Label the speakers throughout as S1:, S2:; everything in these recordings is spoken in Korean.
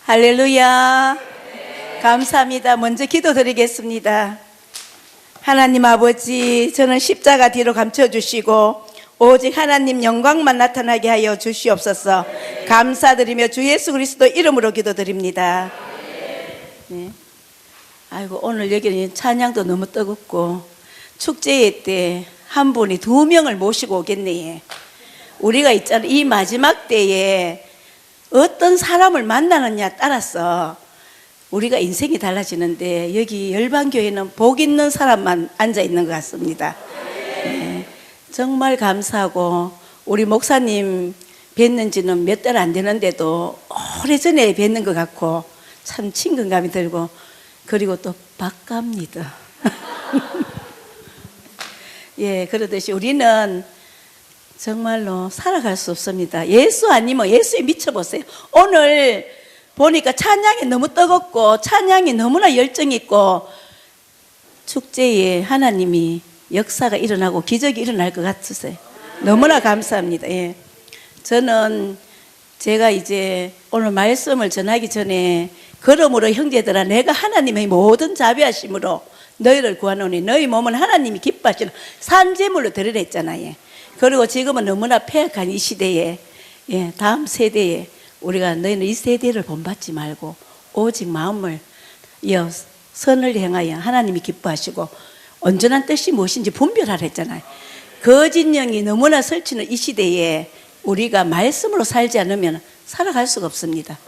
S1: 할렐루야. 감사합니다. 먼저 기도드리겠습니다. 하나님 아버지, 저는 십자가 뒤로 감춰주시고 오직 하나님 영광만 나타나게 하여 주시옵소서. 감사드리며 주 예수 그리스도 이름으로 기도드립니다. 네. 아이고, 오늘 여기는 찬양도 너무 뜨겁고 축제회 때 한 분이 2명을 모시고 오겠네. 우리가 있잖아, 이 마지막 때에 어떤 사람을 만나느냐 따라서 우리가 인생이 달라지는데, 여기 열방교회는 복 있는 사람만 앉아 있는 것 같습니다. 네. 정말 감사하고, 우리 목사님 뵀는 지는 몇 달 안 되는데도 오래전에 뵀는 것 같고 참 친근감이 들고, 그리고 또 반갑니다. 예, 그러듯이 우리는 정말로 살아갈 수 없습니다. 예수 아니면 예수에 미쳐보세요. 오늘 보니까 찬양이 너무 뜨겁고 찬양이 너무나 열정 있고 축제에 하나님이 역사가 일어나고 기적이 일어날 것 같으세요. 너무나 감사합니다. 예. 저는 제가 이제 오늘 말씀을 전하기 전에 그러므로 형제들아, 내가 하나님의 모든 자비하심으로 너희를 구하노니 너희 몸은 하나님이 기뻐하시는 산제물로 드리라 했잖아요. 그리고 지금은 너무나 폐악한 이 시대에, 예, 다음 세대에 우리가 너희는 이 세대를 본받지 말고 오직 마음을 이어 선을 행하여 하나님이 기뻐하시고 온전한 뜻이 무엇인지 분별하라 했잖아요. 거짓 영이 너무나 설치는 이 시대에 우리가 말씀으로 살지 않으면 살아갈 수가 없습니다.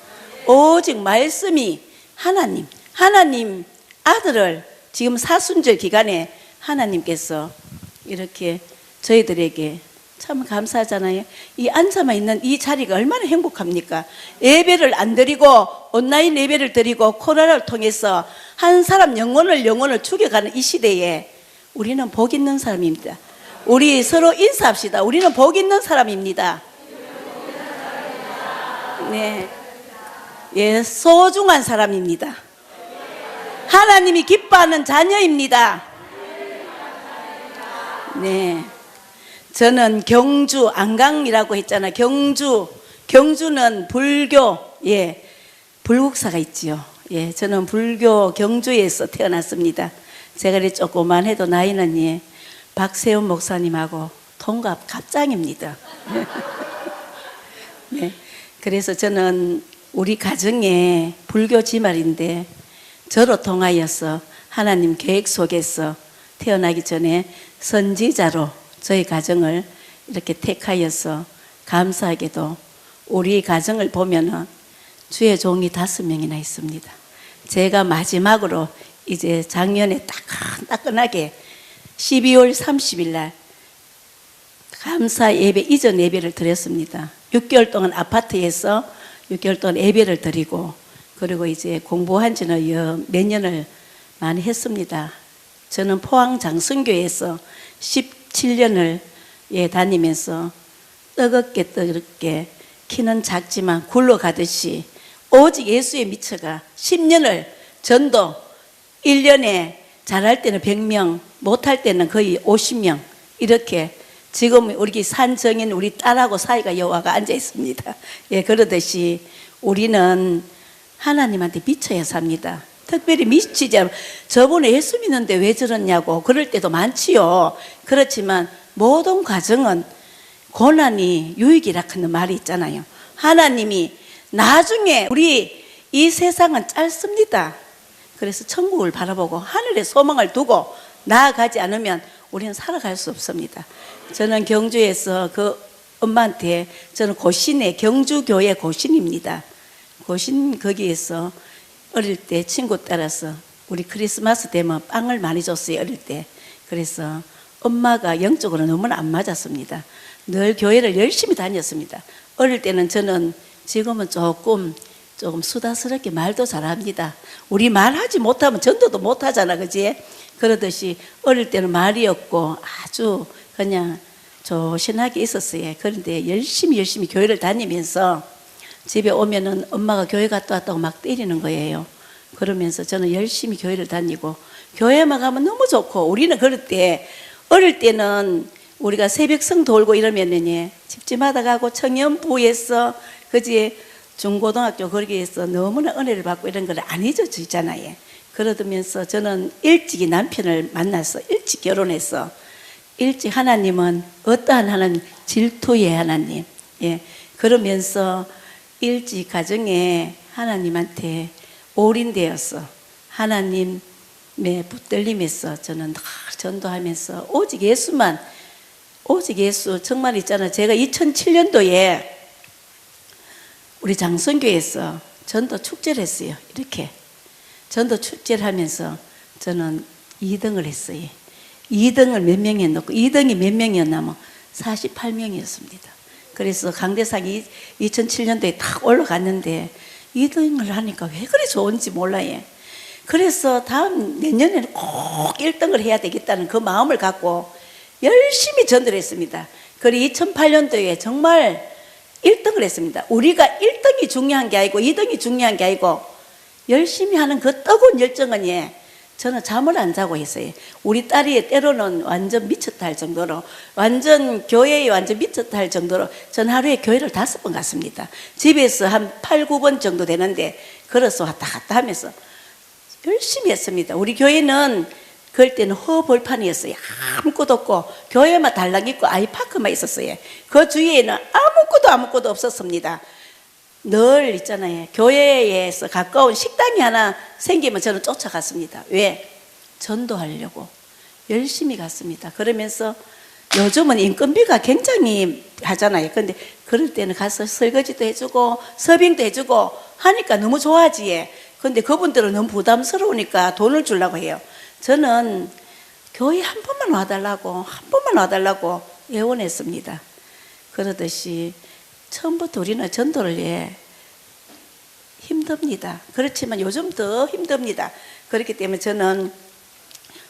S1: 오직 말씀이 하나님 아들을 지금 사순절 기간에 하나님께서 이렇게 저희들에게 참 감사하잖아요. 이 앉아만 있는 이 자리가 얼마나 행복합니까? 예배를 안 드리고 온라인 예배를 드리고 코로나를 통해서 한 사람 영혼을 죽여가는 이 시대에 우리는 복 있는 사람입니다. 우리 서로 인사합시다. 우리는 복 있는 사람입니다. 네, 예, 소중한 사람입니다. 하나님이 기뻐하는 자녀입니다. 네, 저는 경주 안강이라고 했잖아요. 경주는 불교, 예, 불국사가 있지요. 예, 저는 불교 경주에서 태어났습니다. 제가 이렇게 조그만 해도 나이는, 예, 박세훈 목사님하고 동갑 갑장입니다. 네, 그래서 저는 우리 가정에 불교 지말인데 저로 통하여서 하나님 계획 속에서 태어나기 전에 선지자로 저희 가정을 이렇게 택하여서, 감사하게도 우리 가정을 보면은 주의 종이 5명이나 있습니다. 제가 마지막으로 이제 작년에 따끈하게 12월 30일 날 감사 예배 이전 예배를 드렸습니다. 6개월 동안 아파트에서 6개월 동안 예배를 드리고, 그리고 이제 공부한 지는 몇 년을 많이 했습니다. 저는 포항 장성교회에서 17년을, 예, 다니면서 뜨겁게 키는 작지만 굴러가듯이 오직 예수에 미쳐가 10년을 전도, 1년에 잘할 때는 100명, 못할 때는 거의 50명, 이렇게 지금 우리 산정인 우리 딸하고 사이가 여와가 앉아 있습니다. 예, 그러듯이 우리는 하나님한테 미쳐야 삽니다. 특별히 미치지 않으면, 저번에 예수 믿는데 왜 저러냐고 그럴 때도 많지요. 그렇지만 모든 과정은 고난이 유익이라 하는 말이 있잖아요. 하나님이 나중에, 우리 이 세상은 짧습니다. 그래서 천국을 바라보고 하늘에 소망을 두고 나아가지 않으면 우리는 살아갈 수 없습니다. 저는 경주에서 그 엄마한테, 저는 고신의 경주교회 고신입니다. 고신 거기에서 어릴 때 친구 따라서 우리 크리스마스 되면 빵을 많이 줬어요, 어릴 때. 그래서 엄마가 영적으로 너무나 안 맞았습니다. 늘 교회를 열심히 다녔습니다. 어릴 때는 저는, 지금은 조금 수다스럽게 말도 잘합니다. 우리 말하지 못하면 전도도 못하잖아, 그지? 그러듯이 어릴 때는 말이 없고 아주 그냥 조신하게 있었어요. 그런데 열심히 교회를 다니면서 집에 오면은 엄마가 교회 갔다 왔다고 막 때리는 거예요. 그러면서 저는 열심히 교회를 다니고, 교회만 가면 너무 좋고, 우리는 그럴 때, 어릴 때는 우리가 새벽성 돌고 이러면은, 예, 집집마다 가고 청년부에서, 그지, 중고등학교 거기에서 너무나 은혜를 받고 이런 걸 안 잊어지잖아요. 그러면서 저는 일찍이 남편을 만나서 일찍 결혼해서 일찍 하나님은 어떠한 하나님? 질투의 하나님. 예. 그러면서 일찍 가정에 하나님한테 올인되어서 하나님의 붙들림에서 저는 다 전도하면서 오직 예수 정말 있잖아요. 제가 2007년도에 우리 장성교에서 전도 축제를 했어요. 이렇게 전도 축제를 하면서 저는 2등을 했어요. 2등을 몇 명이 놓고 2등이 몇 명이었냐면 48명이었습니다. 그래서 강대상이 2007년도에 딱 올라갔는데 2등을 하니까 왜 그리 좋은지 몰라요. 그래서 다음 내년에는 꼭 1등을 해야 되겠다는 그 마음을 갖고 열심히 전도를 했습니다. 그리고 2008년도에 정말 1등을 했습니다. 우리가 1등이 중요한 게 아니고 2등이 중요한 게 아니고 열심히 하는 그 뜨거운 열정은 저는 잠을 안 자고 했어요. 우리 딸이 때로는 완전 미쳤다 할 정도로 완전 교회에 완전 미쳤다 할 정도로 전 하루에 교회를 5번 갔습니다. 집에서 한 8, 9번 정도 되는데 걸어서 왔다 갔다 하면서 열심히 했습니다. 우리 교회는 그럴 때는 허벌판이었어요. 아무것도 없고 교회만 달랑 있고 아이파크만 있었어요. 그 주위에는 아무것도 없었습니다. 늘 있잖아요. 교회에서 가까운 식당이 하나 생기면 저는 쫓아갔습니다. 왜? 전도하려고 열심히 갔습니다. 그러면서 요즘은 인건비가 굉장히 하잖아요. 근데 그럴 때는 가서 설거지도 해주고 서빙도 해주고 하니까 너무 좋아하지. 근데 그분들은 너무 부담스러우니까 돈을 주려고 해요. 저는 교회 한 번만 와달라고 애원했습니다. 그러듯이 처음부터 우리는 전도를 힘듭니다. 그렇지만 요즘 더 힘듭니다. 그렇기 때문에 저는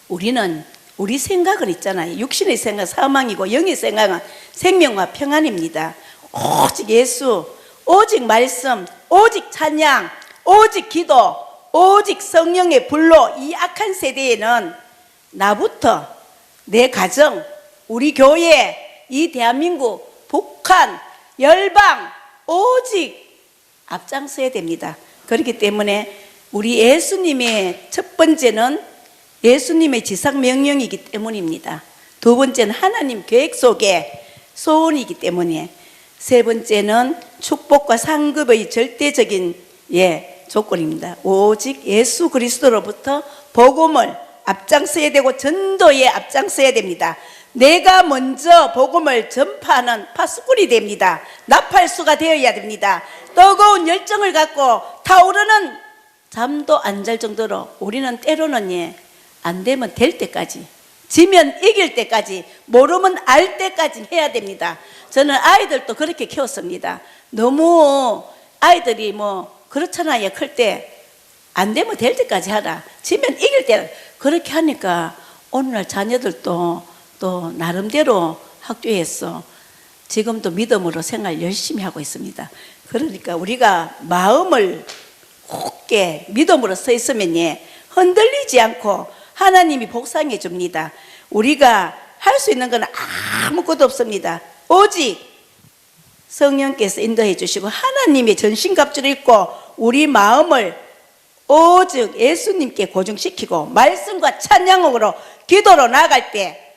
S1: 우리 생각은 있잖아요. 육신의 생각 사망이고 영의 생각은 생명과 평안입니다. 오직 예수, 오직 말씀, 오직 찬양, 오직 기도, 오직 성령의 불로 이 악한 세대에는 나부터 내 가정, 우리 교회, 이 대한민국, 북한, 열방 오직 앞장서야 됩니다. 그렇기 때문에 우리 예수님의 첫 번째는 예수님의 지상명령이기 때문입니다. 두 번째는 하나님 계획 속의 소원이기 때문에 세 번째는 축복과 상급의 절대적인 조건입니다. 오직 예수 그리스도로부터 복음을 앞장서야 되고 전도에 앞장서야 됩니다. 내가 먼저 복음을 전파하는 파수꾼이 됩니다. 나팔수가 되어야 됩니다. 뜨거운 열정을 갖고 타오르는 잠도 안 잘 정도로 우리는 때로는 안 되면 될 때까지, 지면 이길 때까지, 모르면 알 때까지 해야 됩니다. 저는 아이들도 그렇게 키웠습니다. 너무 아이들이 그렇잖아요. 클 때 안 되면 될 때까지 하라, 지면 이길 때. 그렇게 하니까 오늘날 자녀들도 또 나름대로 학교에서 지금도 믿음으로 생활 열심히 하고 있습니다. 그러니까 우리가 마음을 굳게 믿음으로 서 있으면 흔들리지 않고 하나님이 복상해 줍니다. 우리가 할 수 있는 건 아무것도 없습니다. 오직 성령께서 인도해 주시고 하나님의 전신갑주를 입고 우리 마음을 오직 예수님께 고정시키고 말씀과 찬양으로 기도로 나아갈 때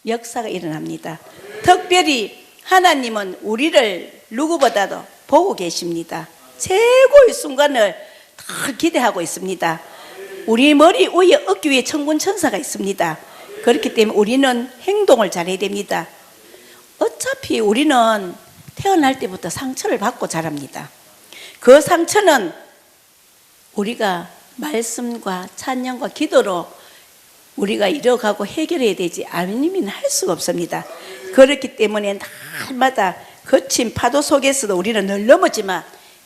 S1: 역사가 일어납니다. 특별히 하나님은 우리를 누구보다도 보고 계십니다. 최고의 순간을 다 기대하고 있습니다. 우리 머리 위에 어깨 위에 천군 천사가 있습니다. 그렇기 때문에 우리는 행동을 잘해야 됩니다. 어차피 우리는 태어날 때부터 상처를 받고 자랍니다. 그 상처는 우리가 말씀과 찬양과 기도로 우리가 이뤄가고 해결해야 되지 아니면 할 수가 없습니다. 그렇기 때문에 날마다 거친 파도 속에서도 우리는 늘 넘어지만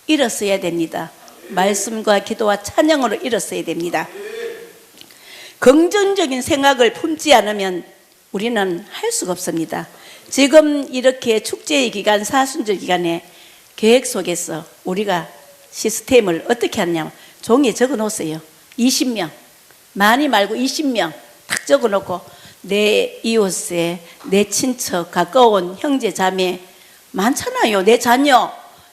S1: 일어서야 됩니다. 말씀과 기도와 찬양으로 일어서야 됩니다. 긍정적인 생각을 품지 않으면 우리는 할 수가 없습니다. 지금 이렇게 축제의 기간, 사순절 기간에 계획 속에서 우리가 시스템을 어떻게 하냐면 종이에 적어 놓으세요. 20명, 많이 말고 20명 딱 적어 놓고 내 이웃에, 내 친척, 가까운 형제 자매 많잖아요. 내 자녀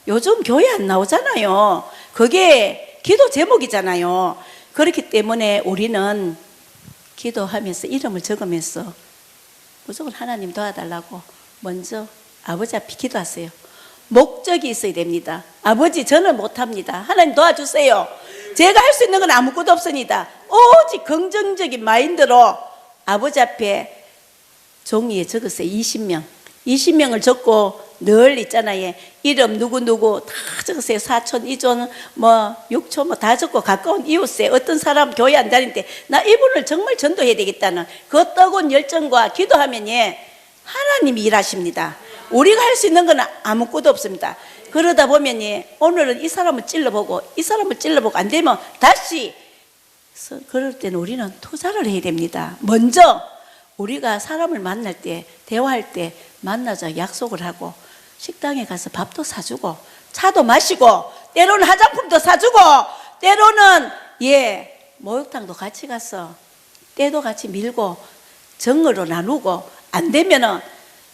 S1: 요즘 교회 안 나오잖아요. 그게 기도 제목이잖아요. 그렇기 때문에 우리는 기도하면서 이름을 적으면서 무조건 하나님 도와달라고 먼저 아버지 앞에 기도하세요. 목적이 있어야 됩니다. 아버지, 저는 못합니다. 하나님 도와주세요. 제가 할 수 있는 건 아무것도 없습니다. 오직 긍정적인 마인드로 아버지 앞에 종이에 적으세요. 20명을 적고 늘 있잖아요. 이름 누구누구 다 적으세요. 사촌, 이촌, 육촌 다 적고 가까운 이웃에 어떤 사람 교회 안 다니는데 나 이분을 정말 전도해야 되겠다는 그 뜨거운 열정과 기도하면 하나님이 일하십니다. 우리가 할 수 있는 건 아무것도 없습니다. 그러다 보면 오늘은 이 사람을 찔러보고 이 사람을 찔러보고 안 되면 다시, 그럴 때는 우리는 투자를 해야 됩니다. 먼저 우리가 사람을 만날 때, 대화할 때 만나자 약속을 하고 식당에 가서 밥도 사주고 차도 마시고 때로는 화장품도 사주고 때로는 목욕탕도 같이 가서 때도 같이 밀고 정으로 나누고 안 되면은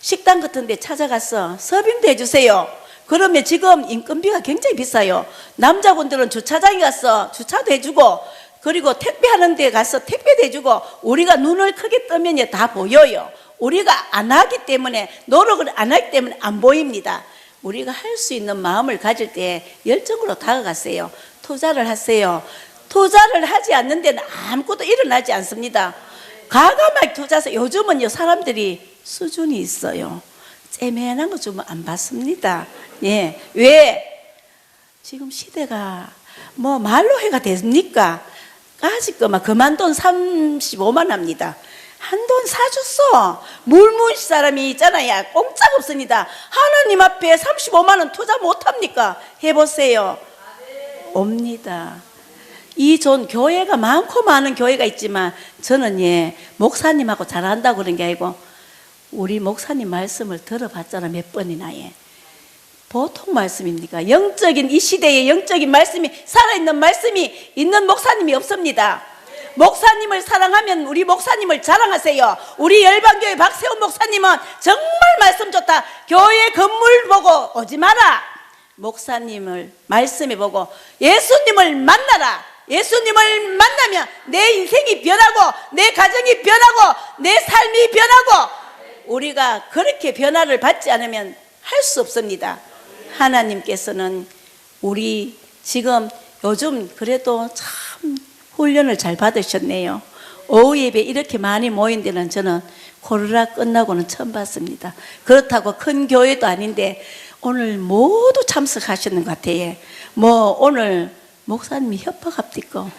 S1: 식당 같은 데 찾아가서 서빙도 해주세요. 그러면 지금 인건비가 굉장히 비싸요. 남자분들은 주차장에 가서 주차도 해주고 그리고 택배하는 데 가서 택배도 해주고 우리가 눈을 크게 뜨면 다 보여요. 우리가 안 하기 때문에, 노력을 안 하기 때문에 안 보입니다. 우리가 할 수 있는 마음을 가질 때 열정으로 다가가세요. 투자를 하세요. 투자를 하지 않는 데는 아무것도 일어나지 않습니다. 과감하게 투자해서, 요즘은요 사람들이 수준이 있어요. 째매난 거 주면 안 받습니다. 왜? 지금 시대가 말로 해가 됩니까? 까짓거 그만 돈 35만 합니다. 한돈 사줬어. 물문 사람이 있잖아요. 공짜가 없습니다. 하나님 앞에 35만 원 투자 못합니까? 해보세요. 옵니다. 교회가 많고 많은 교회가 있지만 저는 목사님하고 잘한다고 그런 게 아니고 우리 목사님 말씀을 들어봤잖아. 몇 번이나. 보통 말씀입니까? 이 시대에 영적인 말씀이, 살아있는 말씀이 있는 목사님이 없습니다. 목사님을 사랑하면 우리 목사님을 자랑하세요. 우리 열방교회 박세훈 목사님은 정말 말씀 좋다. 교회 건물 보고 오지 마라. 목사님을 말씀해 보고 예수님을 만나라. 예수님을 만나면 내 인생이 변하고 내 가정이 변하고 내 삶이 변하고, 우리가 그렇게 변화를 받지 않으면 할 수 없습니다. 하나님께서는 우리 지금 요즘 그래도 참 훈련을 잘 받으셨네요. 오후 예배 이렇게 많이 모인 데는 저는 코로나 끝나고는 처음 봤습니다. 그렇다고 큰 교회도 아닌데 오늘 모두 참석하시는 것 같아요. 오늘 목사님이 협박합니까?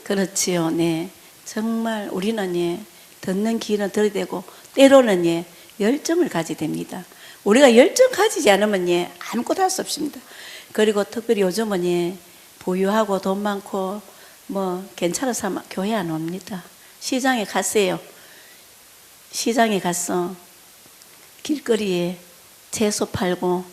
S1: 그렇지요. 네. 정말 우리는 듣는 귀는 들어야 되고 때로는 열정을 가져야 됩니다. 우리가 열정 가지지 않으면 아무것도 할 수 없습니다. 그리고 특별히 요즘은 부유하고 돈 많고 괜찮아서 교회 안 옵니다. 시장에 가세요. 시장에 가서 길거리에 채소 팔고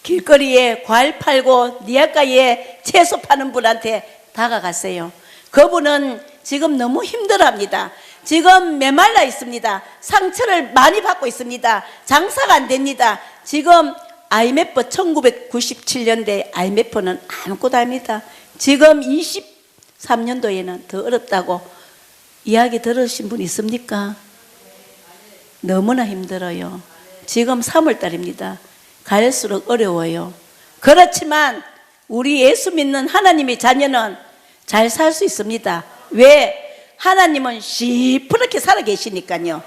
S1: 길거리에 과일 팔고 니아가에 채소 파는 분한테 다가가세요. 그분은 지금 너무 힘들어합니다. 지금 메말라 있습니다. 상처를 많이 받고 있습니다. 장사가 안 됩니다. 지금 IMF 1997년대 IMF는 아무것도 아닙니다. 지금 23년도에는 더 어렵다고 이야기 들으신 분 있습니까? 너무나 힘들어요. 지금 3월달입니다. 갈수록 어려워요. 그렇지만 우리 예수 믿는 하나님의 자녀는 잘 살 수 있습니다. 왜? 하나님은 시퍼렇게 살아계시니까요.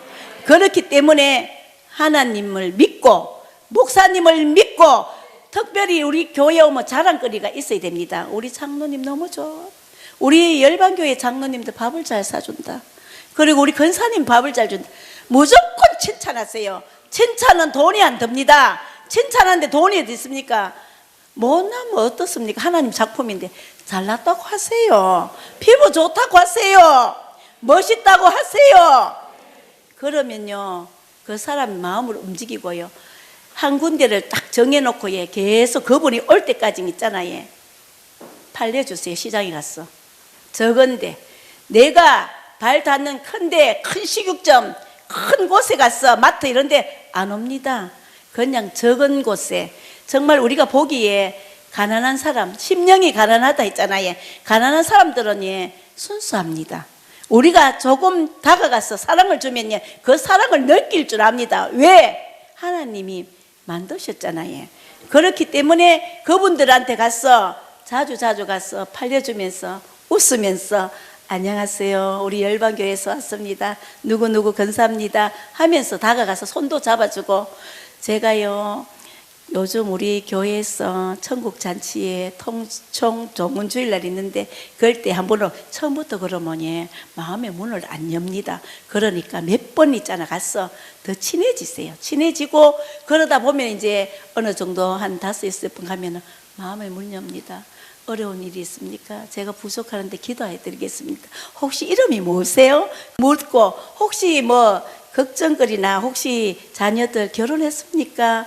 S1: 그렇기 때문에 하나님을 믿고 목사님을 믿고 특별히 우리 교회 오면 자랑거리가 있어야 됩니다. 우리 장로님 너무 좋아. 우리 열방교회 장로님들 밥을 잘 사준다. 그리고 우리 권사님 밥을 잘 준다. 무조건 칭찬하세요. 칭찬은 돈이 안 듭니다. 칭찬하는데 돈이 어디 있습니까? 못나면 어떻습니까? 하나님 작품인데 잘났다고 하세요. 피부 좋다고 하세요. 멋있다고 하세요. 그러면요 그 사람 마음을 움직이고요 한 군데를 딱 정해놓고 계속 그분이 올 때까지 있잖아요. 팔려주세요. 시장에 가서 적은데 내가 발 닿는 큰데 큰 식육점 큰 곳에 가서 마트 이런데 안 옵니다. 그냥 적은 곳에 정말 우리가 보기에 가난한 사람, 심령이 가난하다 했잖아요. 가난한 사람들은 순수합니다. 우리가 조금 다가가서 사랑을 주면 그 사랑을 느낄 줄 압니다. 왜? 하나님이 만드셨잖아요. 그렇기 때문에 그분들한테 가서 자주 가서 팔려주면서 웃으면서 안녕하세요. 우리 열방교회에서 왔습니다. 누구누구 건사합니다. 하면서 다가가서 손도 잡아주고 제가요 요즘 우리 교회에서 천국잔치에 통총 조문주일날 있는데 그럴 때 한 번은 처음부터 그러면 마음의 문을 안 엽니다. 그러니까 몇 번 있잖아 가서 더 친해지세요. 친해지고 그러다 보면 이제 어느 정도 한 5-6번 가면은 마음의 문 엽니다. 어려운 일이 있습니까? 제가 부족하는데 기도해 드리겠습니다. 혹시 이름이 뭐세요? 묻고 혹시 뭐 걱정거리나 혹시 자녀들 결혼했습니까?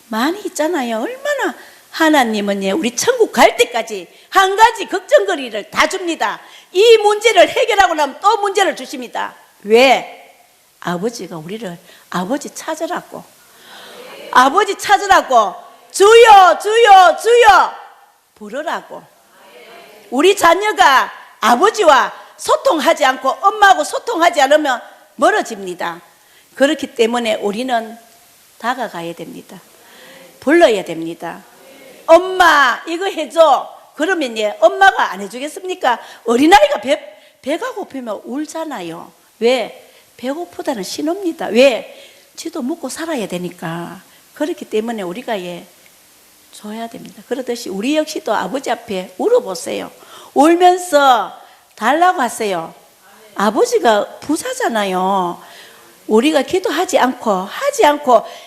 S1: 많이 있잖아요. 얼마나 하나님은 우리 천국 갈 때까지 한 가지 걱정거리를 다 줍니다. 이 문제를 해결하고 나면 또 문제를 주십니다. 왜? 아버지가 우리를 아버지 찾으라고 주여 주여 주여 부르라고. 우리 자녀가 아버지와 소통하지 않고 엄마하고 소통하지 않으면 멀어집니다. 그렇기 때문에 우리는 다가가야 됩니다. 불러야 됩니다. 엄마 이거 해줘. 그러면 엄마가 안 해주겠습니까? 어린아이가 배가 고프면 울잖아요. 왜? 배고프다는 신호입니다. 왜? 지도 먹고 살아야 되니까. 그렇기 때문에 우리가 줘야 됩니다. 그러듯이 우리 역시도 아버지 앞에 울어보세요. 울면서 달라고 하세요. 아버지가 부자잖아요. 우리가 기도하지 않고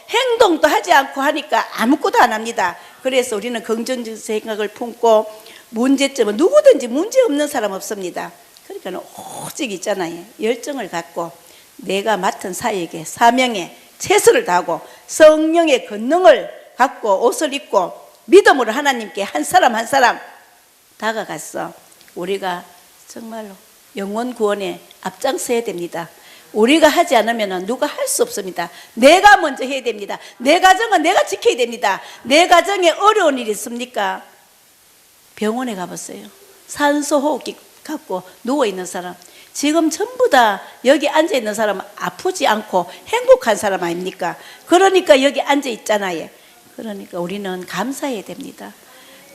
S1: 행동도 하지 않고 하니까 아무것도 안 합니다. 그래서 우리는 긍정적 생각을 품고 문제점은 누구든지 문제 없는 사람 없습니다. 그러니까 오직 있잖아요. 열정을 갖고 내가 맡은 사역에 사명에 최선을 다하고 성령의 권능을 갖고 옷을 입고 믿음으로 하나님께 한 사람 한 사람 다가갔어. 우리가 정말로 영원 구원에 앞장서야 됩니다. 우리가 하지 않으면 누가 할 수 없습니다. 내가 먼저 해야 됩니다. 내 가정은 내가 지켜야 됩니다. 내 가정에 어려운 일이 있습니까? 병원에 가봤어요. 산소호흡기 갖고 누워있는 사람. 지금 전부 다 여기 앉아있는 사람은 아프지 않고 행복한 사람 아닙니까? 그러니까 여기 앉아있잖아요. 그러니까 우리는 감사해야 됩니다.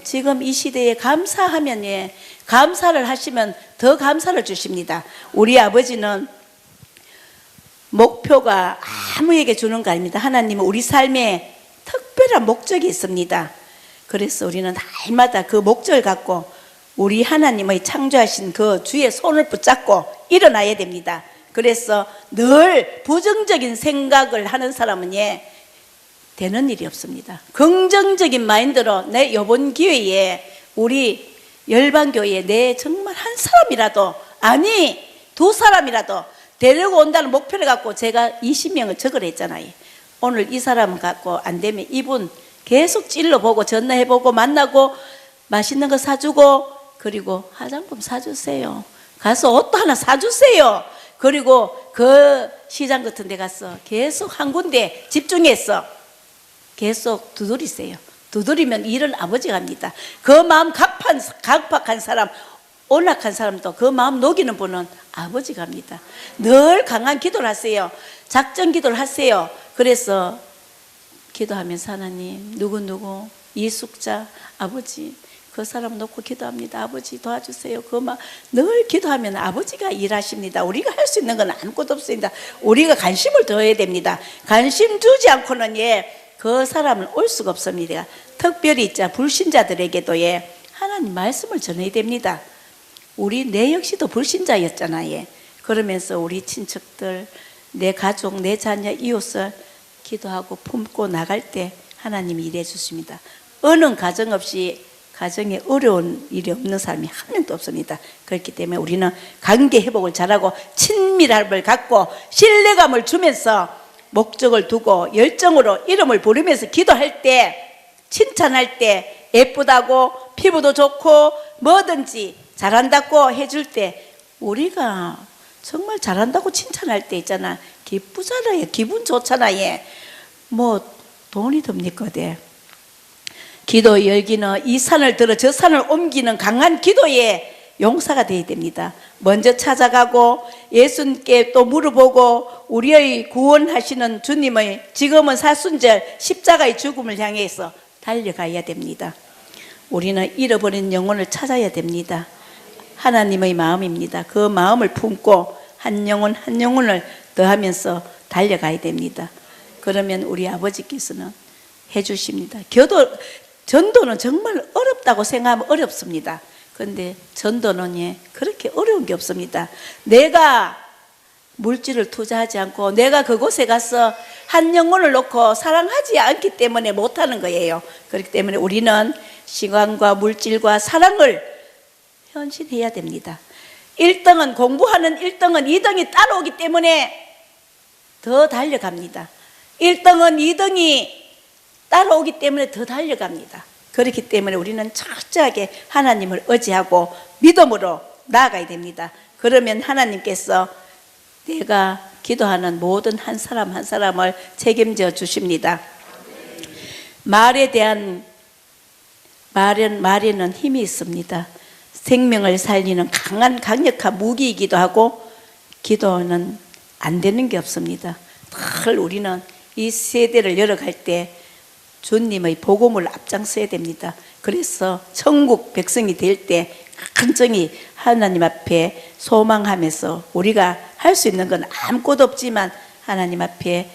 S1: 지금 이 시대에 감사하면 감사를 하시면 더 감사를 주십니다. 우리 아버지는 목표가 아무에게 주는 거 아닙니다. 하나님은 우리 삶에 특별한 목적이 있습니다. 그래서 우리는 날마다 그 목적을 갖고 우리 하나님의 창조하신 그 주의 손을 붙잡고 일어나야 됩니다. 그래서 늘 부정적인 생각을 하는 사람은 되는 일이 없습니다. 긍정적인 마인드로 내 이번 기회에 우리 열방교회에 내 정말 한 사람이라도 아니 2사람이라도 데리고 온다는 목표를 갖고 제가 20명을 적으라 했잖아요. 오늘 이 사람 갖고 안 되면 이분 계속 찔러보고 전화해보고 만나고 맛있는 거 사주고 그리고 화장품 사주세요. 가서 옷도 하나 사주세요. 그리고 그 시장 같은 데 가서 계속 한 군데 집중해서 계속 두드리세요. 두드리면 일은 아버지가 합니다. 그 마음 각박한 사람, 온락한 사람도 그 마음 녹이는 분은 아버지가 합니다. 늘 강한 기도를 하세요. 작전 기도를 하세요. 그래서 기도하면서 하나님 누구누구 이숙자 아버지 그 사람 놓고 기도합니다. 아버지 도와주세요. 그 막 늘 기도하면 아버지가 일하십니다. 우리가 할 수 있는 건 아무것도 없습니다. 우리가 관심을 더해야 됩니다. 관심 주지 않고는 그 사람은 올 수가 없습니다. 특별히 불신자들에게도 하나님 말씀을 전해야 됩니다. 우리 내 역시도 불신자였잖아요. 그러면서 우리 친척들, 내 가족, 내 자녀, 이웃을 기도하고 품고 나갈 때 하나님이 일해 주십니다. 어느 가정 없이 가정에 어려운 일이 없는 사람이 한 명도 없습니다. 그렇기 때문에 우리는 관계 회복을 잘하고 친밀함을 갖고 신뢰감을 주면서 목적을 두고 열정으로 이름을 부르면서 기도할 때 칭찬할 때 예쁘다고 피부도 좋고 뭐든지 잘한다고 해줄 때 우리가 정말 잘한다고 칭찬할 때 있잖아. 기쁘잖아요. 기분 좋잖아요. 뭐 돈이 듭니까? 기도 열기는 이 산을 들어 저 산을 옮기는 강한 기도의 용사가 되어야 됩니다. 먼저 찾아가고 예수님께 또 물어보고 우리의 구원하시는 주님의 지금은 사순절 십자가의 죽음을 향해서 달려가야 됩니다. 우리는 잃어버린 영혼을 찾아야 됩니다. 하나님의 마음입니다. 그 마음을 품고 한 영혼 한 영혼을 더하면서 달려가야 됩니다. 그러면 우리 아버지께서는 해주십니다. 전도는 정말 어렵다고 생각하면 어렵습니다. 그런데 전도는 그렇게 어려운 게 없습니다. 내가 물질을 투자하지 않고 내가 그곳에 가서 한 영혼을 놓고 사랑하지 않기 때문에 못하는 거예요. 그렇기 때문에 우리는 시간과 물질과 사랑을 헌신해야 됩니다. 1등은 공부하는 1등은 2등이 따라오기 때문에 더 달려갑니다. 1등은 2등이 따라오기 때문에 더 달려갑니다. 그렇기 때문에 우리는 철저하게 하나님을 의지하고 믿음으로 나아가야 됩니다. 그러면 하나님께서 내가 기도하는 모든 한 사람 한 사람을 책임져 주십니다. 말에는 힘이 있습니다. 생명을 살리는 강력한 무기이기도 하고 기도는 안 되는 게 없습니다. 늘 우리는 이 세대를 열어갈 때 주님의 복음을 앞장서야 됩니다. 그래서 천국 백성이 될 때 간절히 하나님 앞에 소망하면서 우리가 할 수 있는 건 아무것도 없지만 하나님 앞에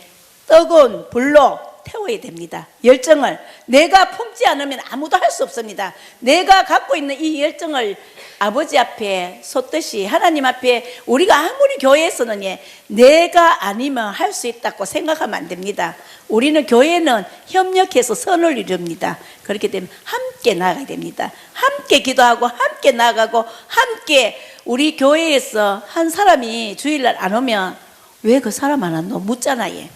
S1: 뜨거운 불로 태워야 됩니다. 열정을 내가 품지 않으면 아무도 할 수 없습니다. 내가 갖고 있는 이 열정을 아버지 앞에 쏟듯이 하나님 앞에 우리가 아무리 교회에서는 내가 아니면 할 수 있다고 생각하면 안 됩니다. 우리는 교회는 협력해서 선을 이룹니다. 그렇기 때문에 함께 나가야 됩니다. 함께 기도하고 함께 나가고 함께 우리 교회에서 한 사람이 주일날 안 오면 왜 그 사람 안 왔노? 묻잖아요.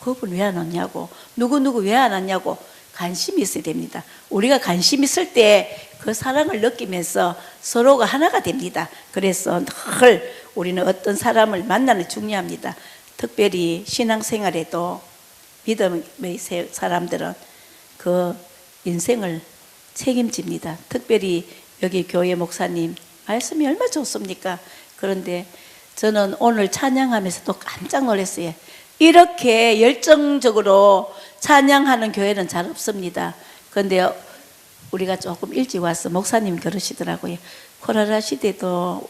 S1: 그분 왜 안 왔냐고, 누구 왜 안 왔냐고 관심이 있어야 됩니다. 우리가 관심 있을 때 그 사랑을 느끼면서 서로가 하나가 됩니다. 그래서 늘 우리는 어떤 사람을 만나는 게 중요합니다. 특별히 신앙생활에도 믿음의 사람들은 그 인생을 책임집니다. 특별히 여기 교회 목사님 말씀이 얼마나 좋습니까? 그런데 저는 오늘 찬양하면서 또 깜짝 놀랐어요. 이렇게 열정적으로 찬양하는 교회는 잘 없습니다. 그런데 우리가 조금 일찍 와서 목사님 그러시더라고요. 코로나 시대도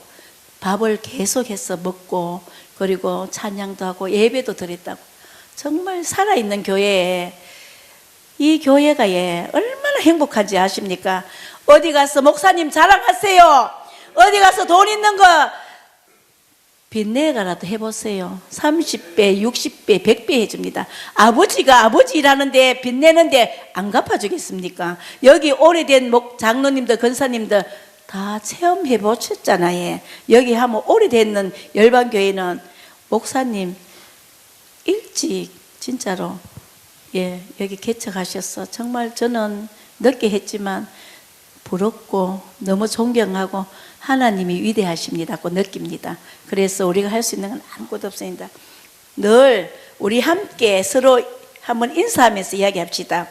S1: 밥을 계속해서 먹고 그리고 찬양도 하고 예배도 드렸다고. 정말 살아있는 교회에 이 교회가 얼마나 행복한지 아십니까? 어디 가서 목사님 자랑하세요. 어디 가서 돈 있는 거 빚내가라도 해보세요. 30배, 60배, 100배 해줍니다. 아버지가 아버지 일하는데 빚내는데 안 갚아주겠습니까? 여기 오래된 장로님들, 권사님들 다 체험해 보셨잖아요. 여기 하면 오래된 열방교회는 목사님 일찍 진짜로 여기 개척하셔서 정말 저는 늦게 했지만 부럽고 너무 존경하고 하나님이 위대하십니다고 느낍니다. 그래서 우리가 할 수 있는 건 아무것도 없습니다. 늘 우리 함께 서로 한번 인사하면서 이야기합시다.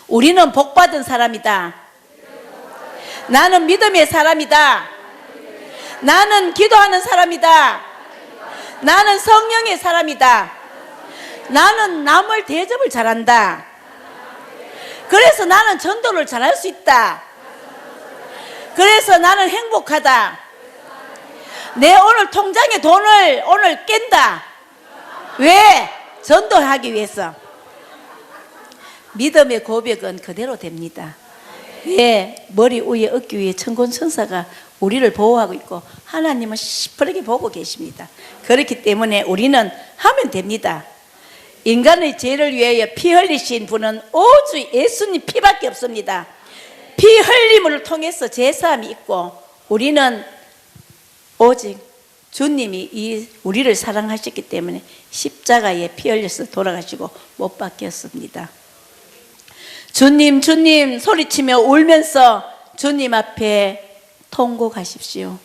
S1: 우리는 복받은 사람이다. 나는 믿음의 사람이다. 나는 기도하는 사람이다. 나는 성령의 사람이다. 나는 남을 대접을 잘한다. 그래서 나는 전도를 잘할 수 있다. 그래서 나는 행복하다. 내 오늘 통장에 돈을 오늘 깬다. 왜? 전도하기 위해서. 믿음의 고백은 그대로 됩니다. 왜? 머리 위에 어깨 위에 천군천사가 우리를 보호하고 있고 하나님은 시퍼렇게 보고 계십니다. 그렇기 때문에 우리는 하면 됩니다. 인간의 죄를 위하여 피 흘리신 분은 오직 예수님 피밖에 없습니다. 피 흘림을 통해서 제사함이 있고 우리는 오직 주님이 우리를 사랑하셨기 때문에 십자가에 피 흘려서 돌아가시고 못 박혔습니다. 주님 주님 소리치며 울면서 주님 앞에 통곡하십시오.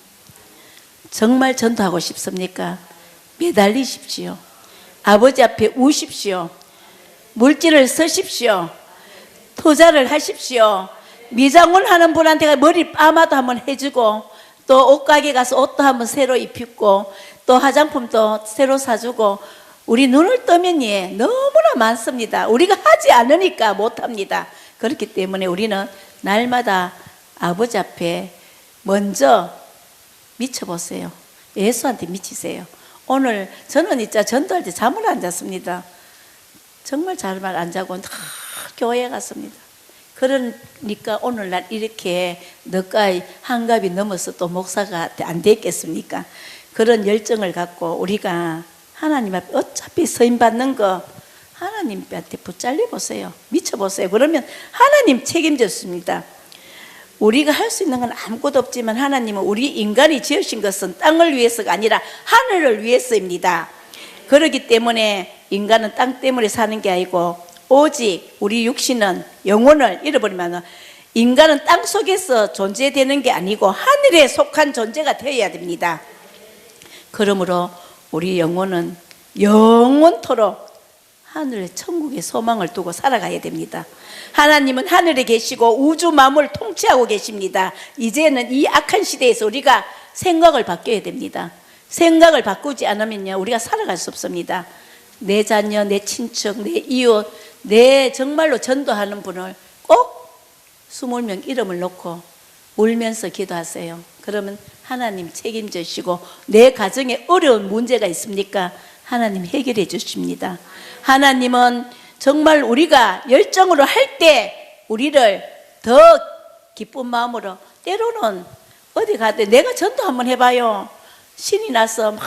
S1: 정말 전도하고 싶습니까? 매달리십시오. 아버지 앞에 우십시오. 물질을 쓰십시오. 투자를 하십시오. 미장원 하는 분한테 머리 파마도 한번 해주고, 또 옷가게 가서 옷도 한번 새로 입히고, 또 화장품도 새로 사주고, 우리 눈을 뜨면 너무나 많습니다. 우리가 하지 않으니까 못합니다. 그렇기 때문에 우리는 날마다 아버지 앞에 먼저 미쳐보세요. 예수한테 미치세요. 오늘 저는 진짜 전도할 때 잠을 안 잤습니다. 정말 잠을 안 자고 다 교회에 갔습니다. 그러니까 오늘날 이렇게 늦가이 한갑이 넘어서 또 목사가 안 됐겠습니까? 그런 열정을 갖고 우리가 하나님 앞에 어차피 서임 받는 거 하나님한테 붙잘려 보세요. 미쳐보세요. 그러면 하나님 책임졌습니다. 우리가 할 수 있는 건 아무것도 없지만 하나님은 우리 인간이 지으신 것은 땅을 위해서가 아니라 하늘을 위해서입니다. 그렇기 때문에 인간은 땅 때문에 사는 게 아니고 오직 우리 육신은 영혼을 잃어버리면 인간은 땅 속에서 존재되는 게 아니고 하늘에 속한 존재가 되어야 됩니다. 그러므로 우리 영혼은 영원토록 하늘의 천국의 소망을 두고 살아가야 됩니다. 하나님은 하늘에 계시고 우주 만물을 통치하고 계십니다. 이제는 이 악한 시대에서 우리가 생각을 바뀌어야 됩니다. 생각을 바꾸지 않으면요 우리가 살아갈 수 없습니다. 내 자녀, 내 친척, 내 이웃, 내 정말로 전도하는 분을 꼭 20명 이름을 놓고 울면서 기도하세요. 그러면 하나님 책임지시고, 내 가정에 어려운 문제가 있습니까? 하나님 해결해 주십니다. 하나님은 정말 우리가 열정으로 할 때 우리를 더 기쁜 마음으로, 때로는 어디 가도 내가 전도 한번 해봐요. 신이 나서 막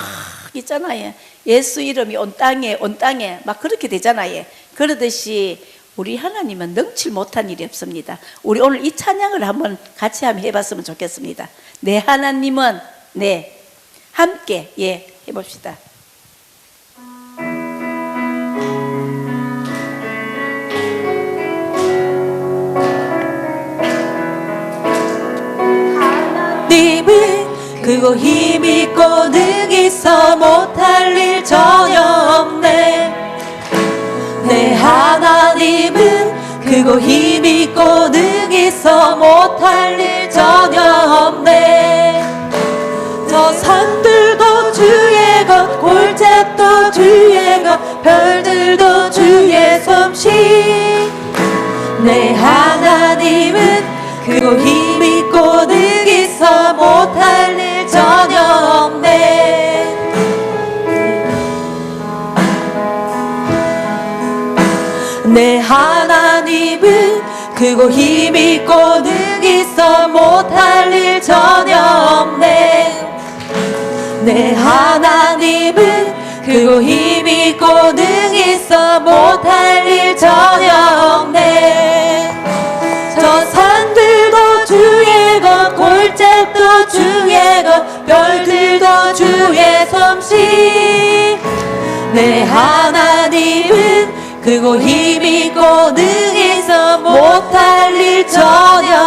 S1: 있잖아요. 예수 이름이 온 땅에 막 그렇게 되잖아요. 그러듯이 우리 하나님은 능칠 못한 일이 없습니다. 우리 오늘 이 찬양을 한번 같이 한번 해봤으면 좋겠습니다. 내 하나님은 함께 해봅시다.
S2: 하나님은 크고 힘있고 능히서 못할 일 전혀 없네. 내 하나님은 크고 힘있고 능히서 못할 일 전혀 없네. 저 산들도 주의 것, 골짜기도 주의 것, 별들도 주의 솜씨. 내 하나님은 크고 힘있고 능히서 못할 일 전혀 없네. 내 하나님은 크고 힘있고 능히서 못할 일 전혀 없네. 내 하나님은 크고 힘있고 능히서 못할 일 전혀 없네. 저 산들도 주의 것, 골짜기도 주의 것, 별들도 주의 솜씨. 내 하나님은 크고 힘있고 능히서 못할 일 전혀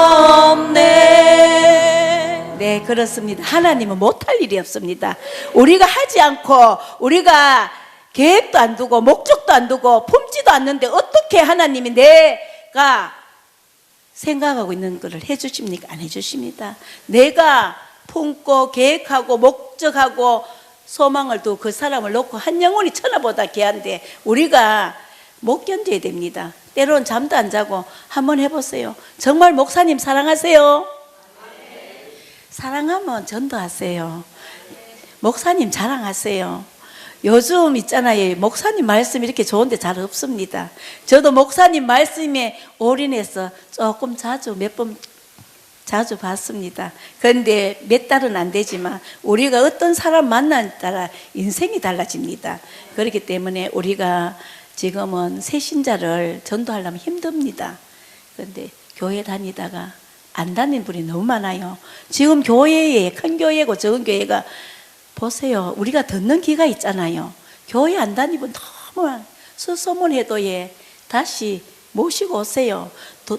S2: 없네.
S1: 네, 그렇습니다. 하나님은 못할 일이 없습니다. 우리가 하지 않고 우리가 계획도 안 두고 목적도 안 두고 품지도 않는데 어떻게 하나님이 내가 생각하고 있는 것을 해주십니까? 안 해주십니다. 내가 품고 계획하고 목적하고 소망을 두고 그 사람을 놓고 한 영혼이 천하보다 귀한데 우리가 못 견뎌야 됩니다. 때로는 잠도 안 자고 한번 해보세요. 정말 목사님 사랑하세요? 사랑하면 전도하세요. 목사님 자랑하세요. 요즘 있잖아요. 목사님 말씀이 이렇게 좋은데 잘 없습니다. 저도 목사님 말씀에 올인해서 조금 몇 번 자주 봤습니다. 그런데 몇 달은 안 되지만 우리가 어떤 사람 만나에 따라 인생이 달라집니다. 그렇기 때문에 우리가 지금은 새 신자를 전도하려면 힘듭니다. 그런데 교회 다니다가 안 다니는 분이 너무 많아요. 지금 교회에 큰 교회고 적은 교회가 보세요. 우리가 듣는 귀가 있잖아요. 교회 안 다니면 너무 수소문해도 다시 모시고 오세요.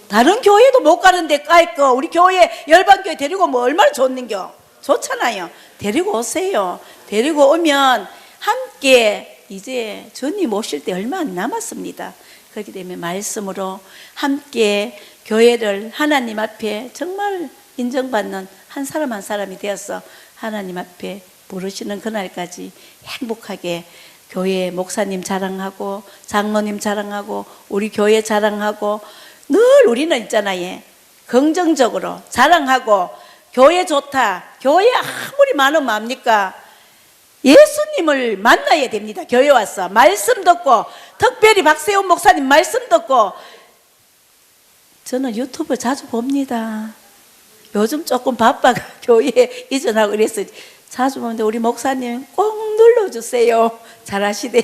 S1: 다른 교회도 못 가는데 까이거 우리 교회 열방교회 데리고 뭐 얼마나 좋는겨. 좋잖아요. 데리고 오세요. 데리고 오면 함께 이제 주님 오실 때 얼마 안 남았습니다. 그렇기 때문에 말씀으로 함께 교회를 하나님 앞에 정말 인정받는 한 사람 한 사람이 되어서 하나님 앞에 부르시는 그날까지 행복하게 교회 목사님 자랑하고 장로님 자랑하고 우리 교회 자랑하고 늘 우리는 있잖아요. 긍정적으로 자랑하고 교회 좋다. 교회 아무리 많으면 뭡니까? 예수님을 만나야 됩니다. 교회 와서 말씀 듣고 특별히 박세훈 목사님 말씀 듣고 저는 유튜브 자주 봅니다. 요즘 조금 바빠가 교회 이전하고 그래서 자주 보는데 우리 목사님 꼭 눌러주세요. 잘하시네.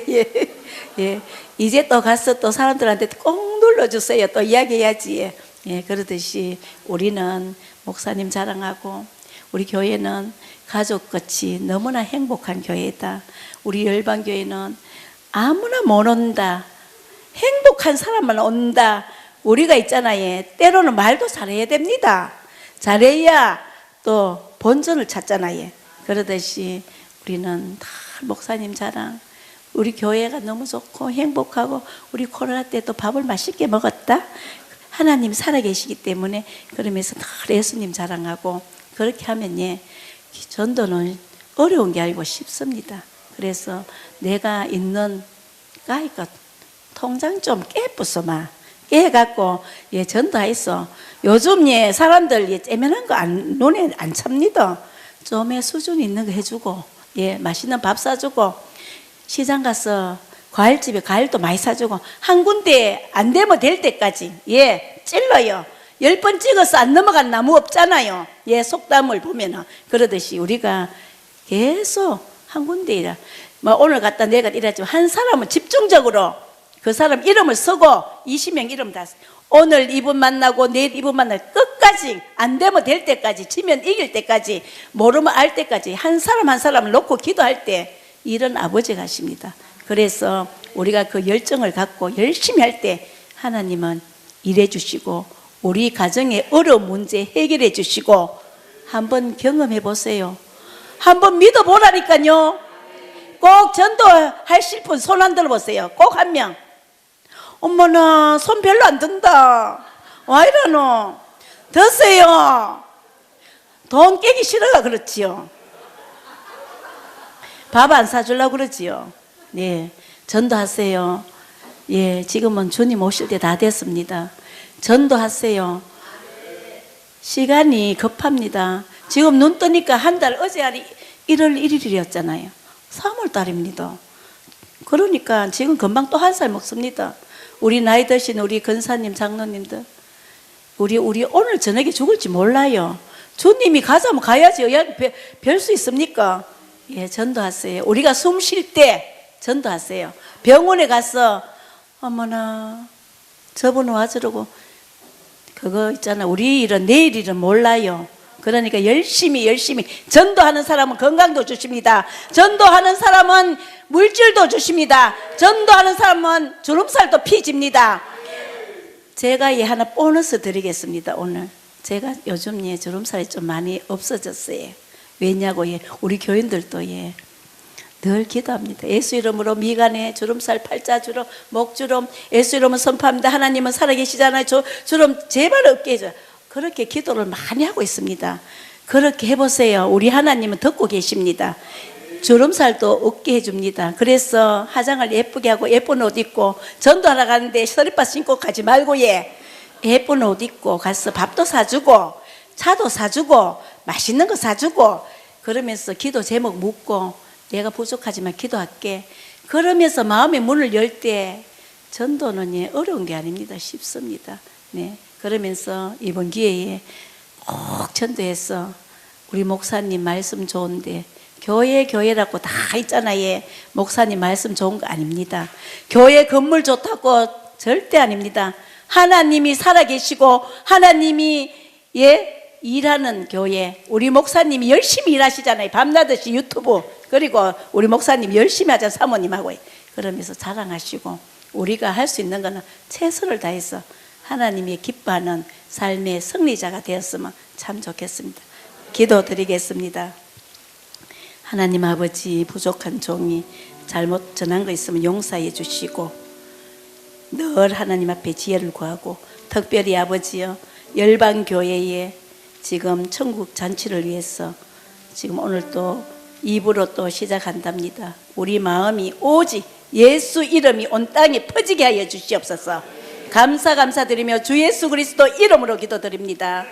S1: 예. 이제 또 가서 또 사람들한테 꼭 눌러주세요. 또 이야기해야지. 예. 그러듯이 우리는 목사님 자랑하고 우리 교회는 가족같이 너무나 행복한 교회다. 우리 열방교회는 아무나 못 온다. 행복한 사람만 온다. 우리가 있잖아요. 때로는 말도 잘해야 됩니다. 잘해야 또 본전을 찾잖아요. 그러듯이 우리는 다 목사님 자랑. 우리 교회가 너무 좋고 행복하고 우리 코로나 때도 밥을 맛있게 먹었다. 하나님 살아계시기 때문에 그러면서 늘 예수님 자랑하고 그렇게 하면 전도는 어려운 게 아니고 쉽습니다. 그래서 내가 있는 까이까 통장 좀 깨부숴마 깨갖고 전도했어. 요즘 사람들 째면한 거 눈에 안 찹니다. 좀의 수준 있는 거 해주고 맛있는 밥 사주고 시장 가서 과일집에 과일도 많이 사주고 한 군데 안 되면 될 때까지 찔러요. 10번 찍어서 안 넘어간 나무 없잖아요. 속담을 보면은 그러듯이 우리가 계속 한 군데이라 오늘 갔다 내가 이랬지만 한 사람은 집중적으로 그 사람 이름을 쓰고 20명 이름 다 오늘 이분 만나고 내일 이분 만나고 끝까지 안 되면 될 때까지 지면 이길 때까지 모르면 알 때까지 한 사람 한 사람을 놓고 기도할 때 이런 아버지 가십니다. 그래서 우리가 그 열정을 갖고 열심히 할 때 하나님은 일해 주시고 우리 가정의 어려운 문제 해결해 주시고 한번 경험해 보세요. 한번 믿어 보라니까요. 꼭 전도하실 분 손 안 들어보세요. 꼭 한 명. 어머나 손 별로 안 든다. 와 이러노. 드세요. 돈 깨기 싫어가 그렇지요. 밥 안 사주려고 그러지요. 전도하세요. 지금은 주님 오실 때 다 됐습니다. 전도하세요. 시간이 급합니다. 지금 눈 뜨니까 한 달 어제 1월 1일이었잖아요. 3월 달입니다. 그러니까 지금 금방 또 한 살 먹습니다. 우리 나이 드신 우리 권사님 장로님들 우리 오늘 저녁에 죽을지 몰라요. 주님이 가자면 가야지. 별 수 있습니까? 전도하세요. 우리가 숨 쉴 때 전도하세요. 병원에 가서 어머나 저분 와주려고 그거 있잖아. 우리 일은 내일 일은 몰라요. 그러니까 열심히 전도하는 사람은 건강도 주십니다. 전도하는 사람은 물질도 주십니다. 전도하는 사람은 주름살도 피집니다. 제가 하나 보너스 드리겠습니다. 오늘 제가 요즘 주름살이 좀 많이 없어졌어요. 왜냐고 우리 교인들도 늘 기도합니다. 예수 이름으로 미간에 주름살, 팔자주름, 목주름 예수 이름으로 선포합니다. 하나님은 살아계시잖아요. 주름 제발 없게 해줘요. 그렇게 기도를 많이 하고 있습니다. 그렇게 해보세요. 우리 하나님은 듣고 계십니다. 주름살도 없게 해줍니다. 그래서 화장을 예쁘게 하고 예쁜 옷 입고 전도하러 가는데 서리바 신고 가지 말고 예쁜 옷 입고 가서 밥도 사주고 차도 사주고 맛있는 거 사주고 그러면서 기도 제목 묻고 내가 부족하지만 기도할게. 그러면서 마음의 문을 열 때 전도는 어려운 게 아닙니다. 쉽습니다. 그러면서 이번 기회에 꼭 전도해서 우리 목사님 말씀 좋은데 교회라고 다 있잖아요. 목사님 말씀 좋은 거 아닙니다. 교회 건물 좋다고 절대 아닙니다. 하나님이 살아계시고 하나님이 일하는 교회. 우리 목사님이 열심히 일하시잖아요. 밤낮없이 유튜브. 그리고 우리 목사님 열심히 하자 사모님하고 그러면서 자랑하시고 우리가 할 수 있는 거는 최선을 다해서 하나님이 기뻐하는 삶의 승리자가 되었으면 참 좋겠습니다. 기도드리겠습니다. 하나님 아버지 부족한 종이 잘못 전한 거 있으면 용서해 주시고 늘 하나님 앞에 지혜를 구하고 특별히 아버지여 열방교회에 지금 천국 잔치를 위해서 지금 오늘 또 2부로 또 시작한답니다. 우리 마음이 오직 예수 이름이 온 땅에 퍼지게 하여 주시옵소서. 감사드리며 주 예수 그리스도 이름으로 기도드립니다.